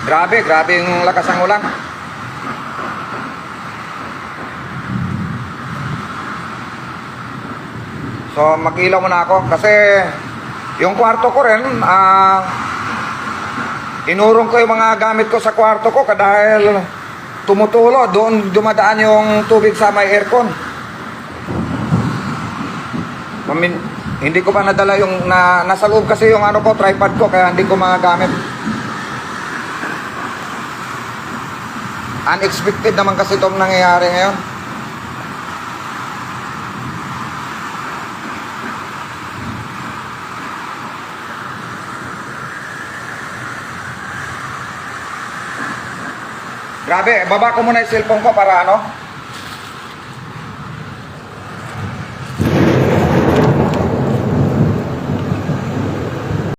Grabe, grabe yung lakas ng ulan. So mag-ilaw muna ako kasi yung kwarto ko rin, inurong ko yung mga gamit ko sa kwarto ko dahil tumutulo, doon dumadaan yung tubig sa may aircon. Hindi ko pa nadala yung nasa loob kasi yung ano ko, tripod ko, kaya hindi ko magagamit. Unexpected naman kasi itong nangyayari ngayon. Grabe, baba ko muna yung cellphone ko para ano,